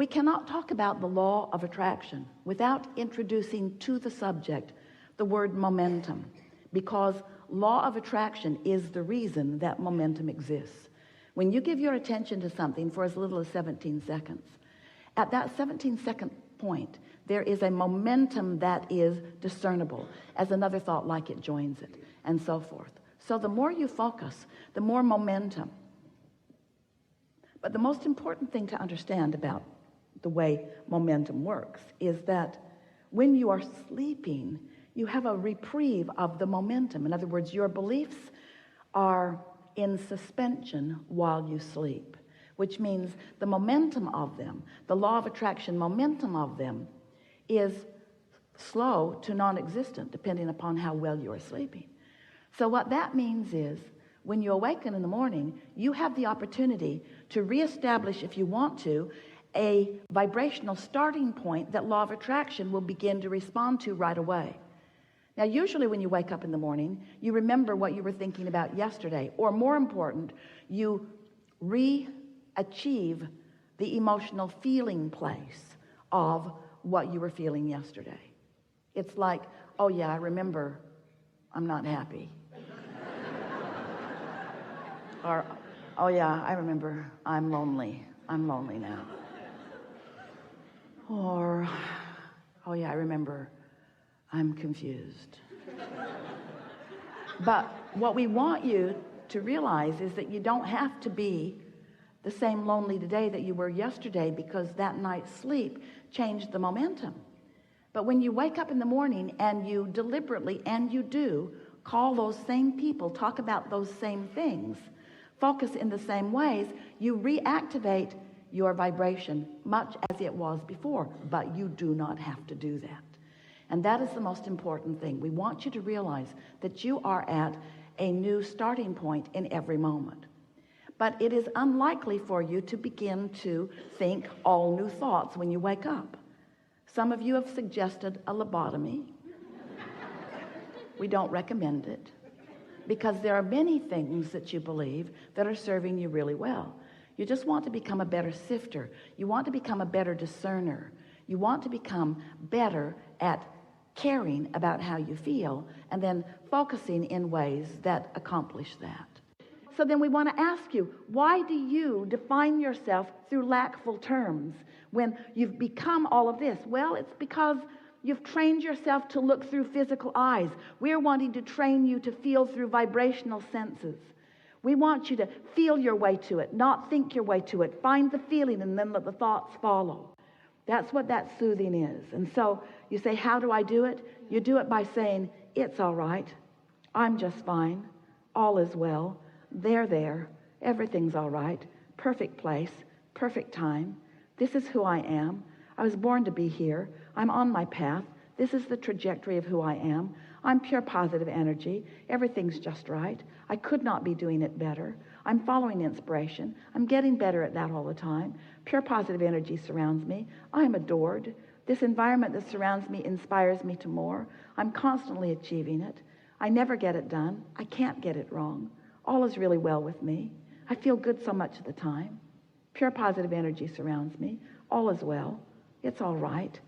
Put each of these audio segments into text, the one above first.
We cannot talk about the law of attraction without introducing to the subject the word momentum, because law of attraction is the reason that momentum exists. When you give your attention to something for as little as 17 seconds, at that 17-second point, there is a momentum that is discernible as another thought like it joins it, and so forth. So the more you focus, the more momentum. But the most important thing to understand about the way momentum works is that when you are sleeping, you have a reprieve of the momentum. In other words, your beliefs are in suspension while you sleep, which means the momentum of them, the law of attraction momentum of them, is slow to non-existent depending upon how well you are sleeping. So what that means is when you awaken in the morning, you have the opportunity to reestablish, if you want to, a vibrational starting point that law of attraction will begin to respond to right away. Now, usually when you wake up in the morning, you remember what you were thinking about yesterday, or more important, you re-achieve the emotional feeling place of what you were feeling yesterday. It's like, oh yeah, I remember I'm not happy. Or, oh yeah, I remember I'm lonely now. Or, oh yeah, I remember I'm confused. But what we want you to realize is that you don't have to be the same lonely today that you were yesterday, because that night's sleep changed the momentum. But when you wake up in the morning and you deliberately, and you do, call those same people, talk about those same things, focus in the same ways, you reactivate your vibration much as it was before. But you do not have to do that. And that is the most important thing. We want you to realize that you are at a new starting point in every moment. But it is unlikely for you to begin to think all new thoughts when you wake up. Some of you have suggested a lobotomy. We don't recommend it, because there are many things that you believe that are serving you really well. You just want to become a better sifter. You want to become a better discerner. You want to become better at caring about how you feel and then focusing in ways that accomplish that. So then we want to ask you, why do you define yourself through lackful terms when you've become all of this? Well, it's because you've trained yourself to look through physical eyes. We're wanting to train you to feel through vibrational senses. We want you to feel your way to it, not think your way to it. Find the feeling and then let the thoughts follow. That's what that soothing is. And so you say, how do I do it? You do it by saying, it's all right. I'm just fine. All is well. They're there. Everything's all right. Perfect place. Perfect time. This is who I am. I was born to be here. I'm on my path. This is the trajectory of who I am. I'm pure positive energy. Everything's just right. I could not be doing it better. I'm following inspiration. I'm getting better at that all the time. Pure positive energy surrounds me. I'm adored. This environment that surrounds me inspires me to more. I'm constantly achieving it. I never get it done. I can't get it wrong. All is really well with me. I feel good so much of the time. Pure positive energy surrounds me. All is well. It's all right.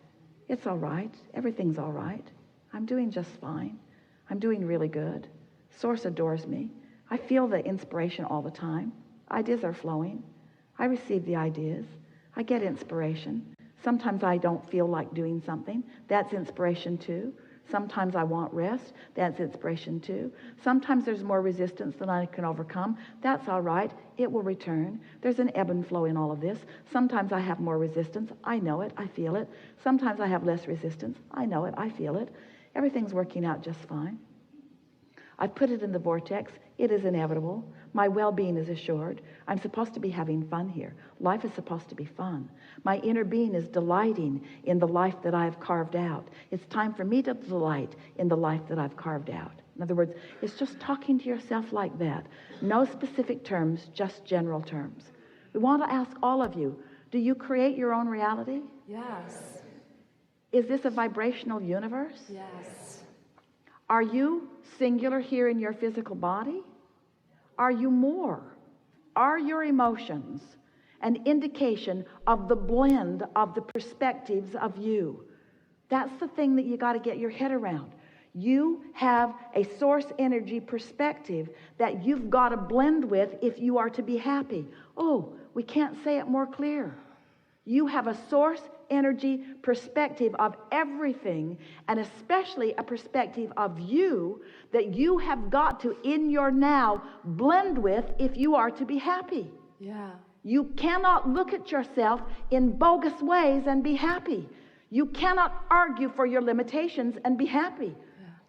It's all right. Everything's all right. I'm doing just fine. I'm doing really good. Source adores me. I feel the inspiration all the time. Ideas are flowing. I receive the ideas. I get inspiration. Sometimes I don't feel like doing something. That's inspiration too. Sometimes I want rest. That's inspiration too. Sometimes there's more resistance than I can overcome. That's all right. It will return. There's an ebb and flow in all of this. Sometimes I have more resistance. I know it. I feel it. Sometimes I have less resistance. I know it. I feel it. Everything's working out just fine. I've put it in the vortex. It is inevitable. My well-being is assured. I'm supposed to be having fun here. Life is supposed to be fun. My inner being is delighting in the life that I have carved out. It's time for me to delight in the life that I've carved out. In other words, it's just talking to yourself like that. No specific terms, just general terms. We want to ask all of you, do you create your own reality? Yes. Is this a vibrational universe? Yes. Are you singular here in your physical body? Are you more? Are your emotions an indication of the blend of the perspectives of you. That's the thing that you got to get your head around. You have a source energy perspective that you've got to blend with if you are to be happy. Oh, we can't say it more clear. You have a source energy perspective of everything, and especially a perspective of you that you have got to, in your now, blend with if you are to be happy. Yeah. You cannot look at yourself in bogus ways and be happy. You cannot argue for your limitations and be happy.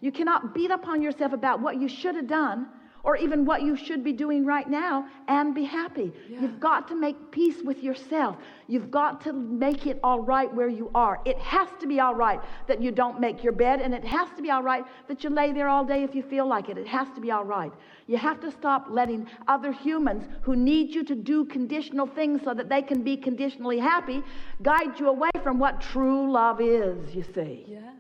You cannot beat up on yourself about what you should have done or even what you should be doing right now and be happy. Yeah. You've got to make peace with yourself. You've got to make it all right where you are. It has to be all right that you don't make your bed, and it has to be all right that you lay there all day if you feel like it. It has to be all right. You have to stop letting other humans who need you to do conditional things so that they can be conditionally happy guide you away from what true love is, you see. Yes.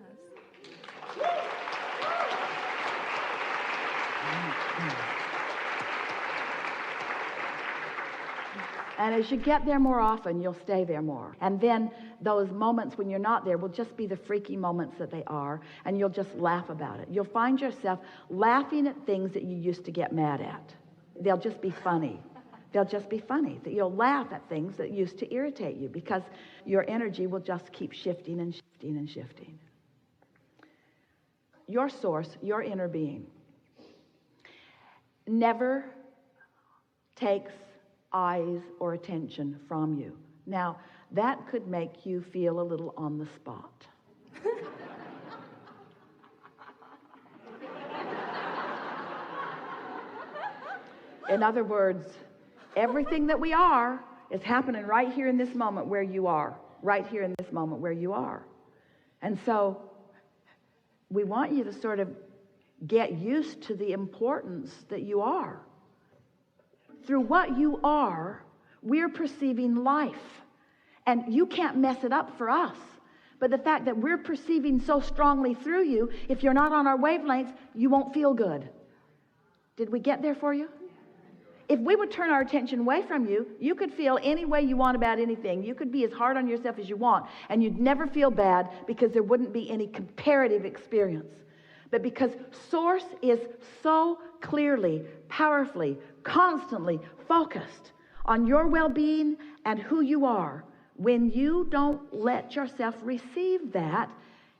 And as you get there more often, you'll stay there more. And then those moments when you're not there will just be the freaky moments that they are, and you'll just laugh about it. You'll find yourself laughing at things that you used to get mad at. They'll just be funny. They'll just be funny. That you'll laugh at things that used to irritate you because your energy will just keep shifting and shifting and shifting. Your source, your inner being, never takes eyes or attention from you. Now, that could make you feel a little on the spot. In other words, everything that we are is happening right here in this moment where you are. Right here in this moment where you are. And so, we want you to sort of get used to the importance that you are. Through what you are, we're perceiving life. And you can't mess it up for us. But the fact that we're perceiving so strongly through you, if you're not on our wavelengths, you won't feel good. Did we get there for you? If we would turn our attention away from you, you could feel any way you want about anything. You could be as hard on yourself as you want, and you'd never feel bad because there wouldn't be any comparative experience. But because Source is so clearly, powerfully, constantly focused on your well-being and who you are, when you don't let yourself receive that,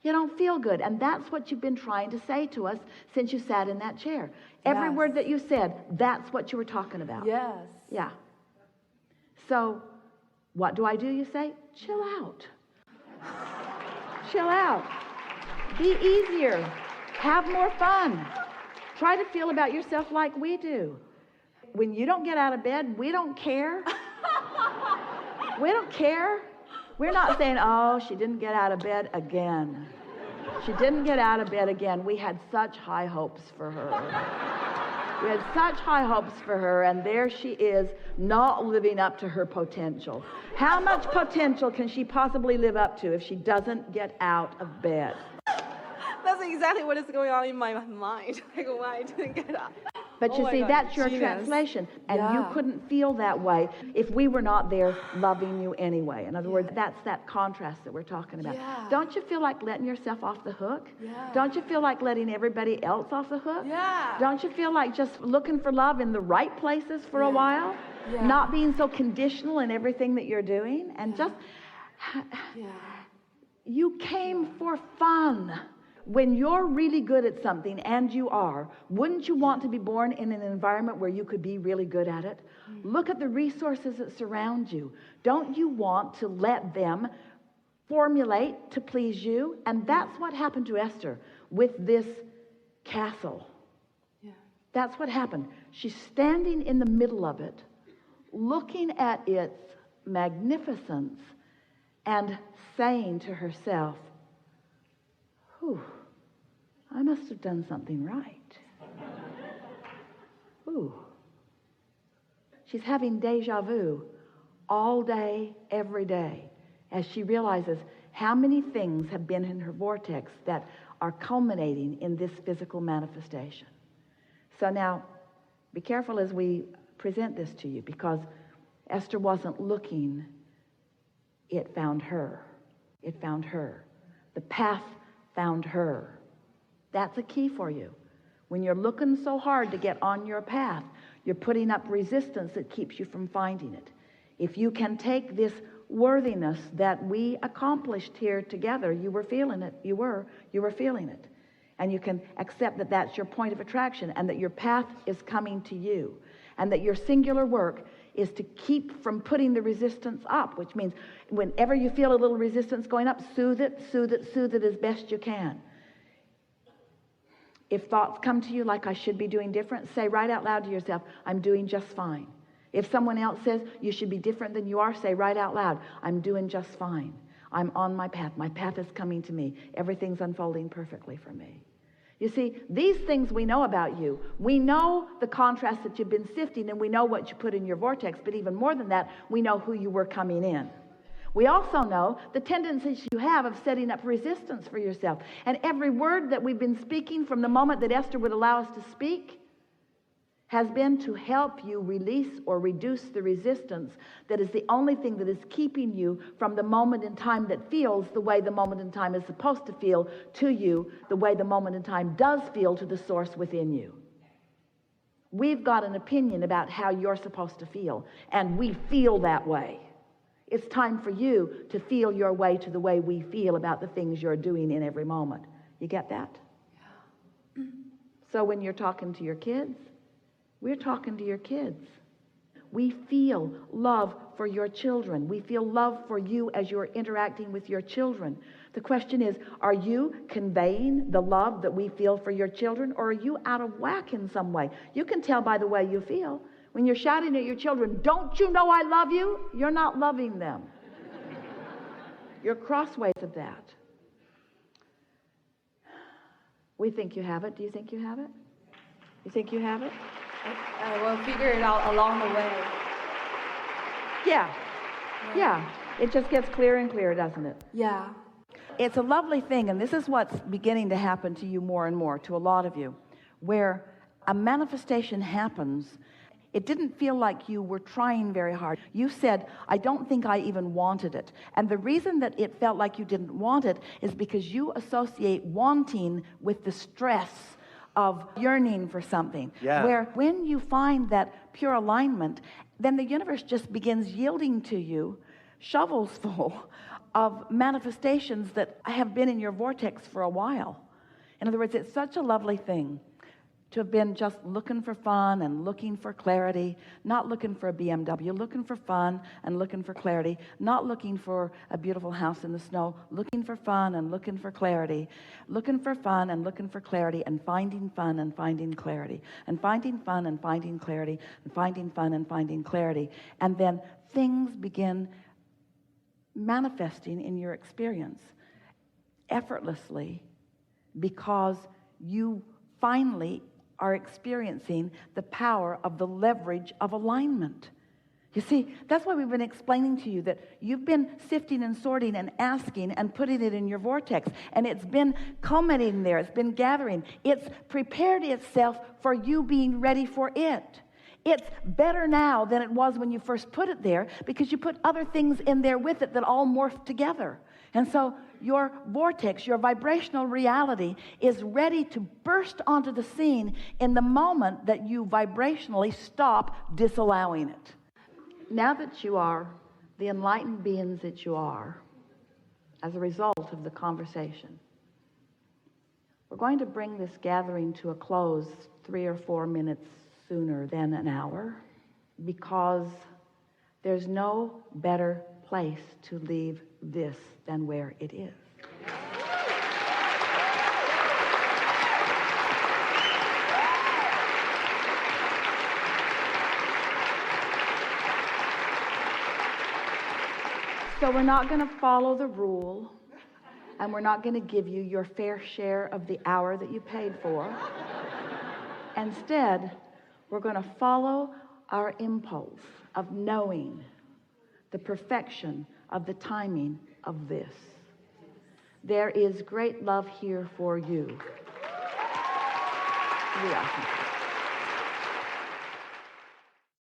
you don't feel good. And that's what you've been trying to say to us since you sat in that chair. Every Yes. word that you said, that's what you were talking about. Yes. Yeah. So, what do? You say, chill out. Chill out. Be easier. Have more fun. Try to feel about yourself like we do. When you don't get out of bed, we don't care. We don't care. We're not saying, oh, she didn't get out of bed again. She didn't get out of bed again. We had such high hopes for her. We had such high hopes for her, and there she is, not living up to her potential. How much potential can she possibly live up to if she doesn't get out of bed? That's exactly what is going on in my mind. Like, why I didn't get up? But you my see, God, that's your genius. translation. And you Yeah. couldn't feel that way if we were not there loving you anyway. In other words, that's that contrast that we're talking about. Yeah. Don't you feel like letting yourself off the hook? Yeah. Don't you feel like letting everybody else off the hook? Yeah. Don't you feel like just looking for love in the right places for a Yeah. while? Yeah. Not being so conditional in everything that you're doing? And just, Yeah. you came for fun. When you're really good at something, and you are, wouldn't you want to be born in an environment where you could be really good at it? Look at the resources that surround you. Don't you want to let them formulate to please you? And that's what happened to Esther with this castle. Yeah. That's what happened. She's standing in the middle of it, looking at its magnificence and saying to herself, "Whew, I must have done something right." Ooh. She's having deja vu all day, every day, as she realizes how many things have been in her vortex that are culminating in this physical manifestation. So now, be careful as we present this to you, because Esther wasn't looking. It found her. It found her. The path found her. That's a key for you. When you're looking so hard to get on your path, you're putting up resistance that keeps you from finding it. If you can take this worthiness that we accomplished here together, you were feeling it. You were feeling it. And you can accept that that's your point of attraction, and that your path is coming to you, and that your singular work is to keep from putting the resistance up, which means whenever you feel a little resistance going up, soothe it as best you can. If thoughts come to you like I should be doing different, say right out loud to yourself, I'm doing just fine. If someone else says you should be different than you are, say right out loud, I'm doing just fine. I'm on my path. My path is coming to me. Everything's unfolding perfectly for me. You see, these things we know about you. We know the contrast that you've been sifting, and we know what you put in your vortex, but even more than that, we know who you were coming in. We also know the tendencies you have of setting up resistance for yourself. And every word that we've been speaking from the moment that Esther would allow us to speak has been to help you release or reduce the resistance that is the only thing that is keeping you from the moment in time that feels the way the moment in time is supposed to feel to you, the way the moment in time does feel to the source within you. We've got an opinion about how you're supposed to feel, and we feel that way. It's time for you to feel your way to the way we feel about the things you're doing in every moment. You get that? Yeah. So when you're talking to your kids, we're talking to your kids. We feel love for your children. We feel love for you as you're interacting with your children. The question is, are you conveying the love that we feel for your children, or are you out of whack in some way? You can tell by the way you feel. When you're shouting at your children, don't you know I love you? You're not loving them. You're crossways of that. We think you have it. Do you think you have it? You think you have it? We'll figure it out along the way. Yeah. It just gets clearer and clearer, doesn't it? Yeah. It's a lovely thing, and this is what's beginning to happen to you more and more, to a lot of you, where a manifestation happens. It didn't feel like you were trying very hard. You said, I don't think I even wanted it. And the reason that it felt like you didn't want it is because you associate wanting with the stress of yearning for something. Yeah. Where when you find that pure alignment, then the universe just begins yielding to you shovels full of manifestations that have been in your vortex for a while. In other words, it's such a lovely thing to have been just looking for fun and looking for clarity, not looking for a BMW, looking for fun and looking for clarity, not looking for a beautiful house in the snow, looking for fun and looking for clarity, looking for fun and looking for clarity, and finding fun and finding clarity, and finding fun and finding clarity, and finding fun and finding clarity. And then things begin manifesting in your experience effortlessly, because you finally are experiencing the power of the leverage of alignment. You see, that's why we've been explaining to you that you've been sifting and sorting and asking and putting it in your vortex, and it's been culminating there, it's been gathering, it's prepared itself for you being ready for it. It's better now than it was when you first put it there, because you put other things in there with it that all morphed together. And so your vortex, your vibrational reality, is ready to burst onto the scene in the moment that you vibrationally stop disallowing it. Now that you are the enlightened beings that you are, as a result of the conversation, we're going to bring this gathering to a close 3 or 4 minutes sooner than an hour, because there's no better place to leave this than where it is. So we're not going to follow the rule, and we're not going to give you your fair share of the hour that you paid for. Instead, we're going to follow our impulse of knowing the perfection of the timing of this. There is great love here for you. Really awesome.